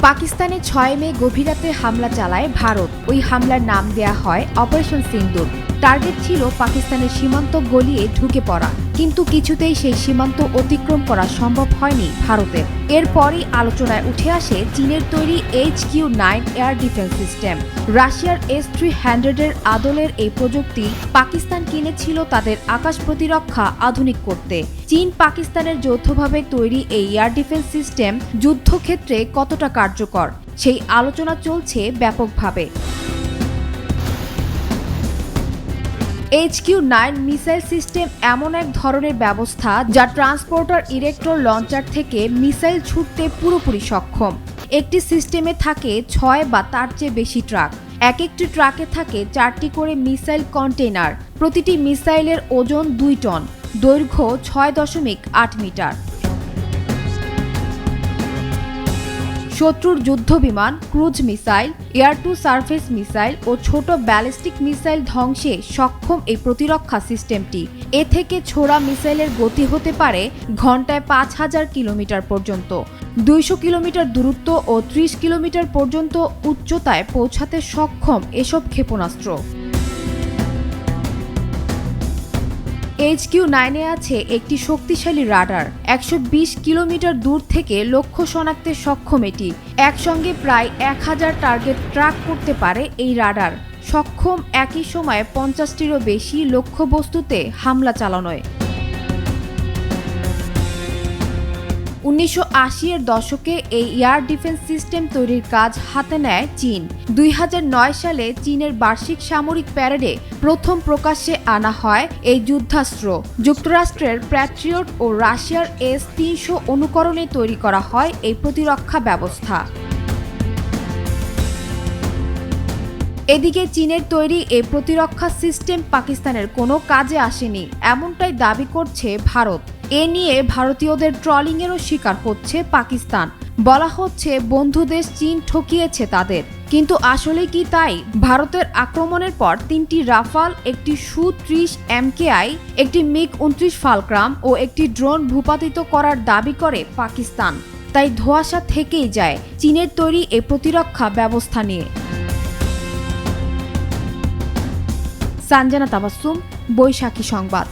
পাকিস্তানে ৬ মে গভীর রাতে হামলা চালায় ভারত। ওই হামলার নাম দেয়া হয় অপারেশন সিন্দুর। টার্গেট ছিল পাকিস্তানের সীমান্ত গলিয়ে ঢুকে পড়া, কিন্তু কিছুতেই সেই সীমান্ত অতিক্রম করা সম্ভব হয়নি ভারতের। এরপরই আলোচনায় উঠে আসে চীনের তৈরি HQ-9 এয়ার ডিফেন্স সিস্টেম। রাশিয়ার S-300 আদলের এই প্রযুক্তি পাকিস্তান কিনেছিল তাদের আকাশ প্রতিরক্ষা আধুনিক করতে। চীন পাকিস্তানের যৌথভাবে তৈরি এই এয়ার ডিফেন্স সিস্টেম যুদ্ধক্ষেত্রে কতটা কার্যকর, সেই আলোচনা চলছে ব্যাপকভাবে। HQ-9 মিসাইল সিস্টেম এমন এক ধরনের ব্যবস্থা যা ট্রান্সপোর্টার ইরেক্টর লঞ্চার থেকে মিসাইল ছুটতে পুরোপুরি সক্ষম। একটি সিস্টেমে থাকে ৬ বা তার চেয়ে বেশি ট্রাক। এক একটি ট্রাকে থাকে ৪টি করে মিসাইল কন্টেইনার। প্রতিটি মিসাইলের ওজন ২ টন, দৈর্ঘ্য ৬.৮ মিটার। শত্রুর যুদ্ধবিমান, cruise missile, air to surface missile ও ছোট ব্যালিস্টিক মিসাইল ধ্বংসে সক্ষম এই প্রতিরক্ষা সিস্টেমটি। এ থেকে ছোড়া মিসাইলের গতি হতে পারে ঘন্টায় ৫,০০০ কিলোমিটার পর্যন্ত, ২০০ কিলোমিটার দূরত্ব ও ৩০ কিলোমিটার পর্যন্ত উচ্চতায় পৌঁছাতে সক্ষম এসব ক্ষেপণাস্ত্র। HQ-9 এ আছে একটি শক্তিশালী রাডার। ১২০ কিলোমিটার দূর থেকে লক্ষ্য শনাক্তে সক্ষম এটি। একসঙ্গে প্রায় ১,০০০ টার্গেট ট্র্যাক করতে পারে এই রাডার, সক্ষম একই সময়ে ৫০টিরও বেশি লক্ষ্যবস্তুতে হামলা চালানোয়। ১৯৮০-এর দশকে এই এয়ার ডিফেন্স সিস্টেম তৈরির কাজ হাতে নেয় চীন। ২০০৯ সালে চীনের বার্ষিক সামরিক প্যারেডে প্রথম প্রকাশ্যে আনা হয় এই যুদ্ধাস্ত্র। যুক্তরাষ্ট্রের প্যাট্রিয়ট ও রাশিয়ার S-300 অনুকরণে তৈরি করা হয় এই প্রতিরক্ষা ব্যবস্থা। এদিকে চীনের তৈরি এই প্রতিরক্ষা সিস্টেম পাকিস্তানের কোনো কাজে আসেনি, এমনটাই দাবি করছে ভারত। এ নিয়ে ভারতীয়দের ট্রলিংয়েরও শিকার হচ্ছে পাকিস্তান। বলা হচ্ছে বন্ধু দেশ চীন ঠকিয়েছে তাদের, কিন্তু আসলে কি তাই? ভারতের আক্রমণের পর ৩টি রাফাল, একটি Su-30 MKI, একটি MiG-29 ফালক্রাম ও একটি ড্রোন ভূপাতিত করার দাবি করে পাকিস্তান। তাই ধোঁয়াশা থেকেই যায় চীনের তৈরি এ প্রতিরক্ষা ব্যবস্থা নিয়ে। সানজানা তাবাসসুম, বৈশাখী সংবাদ।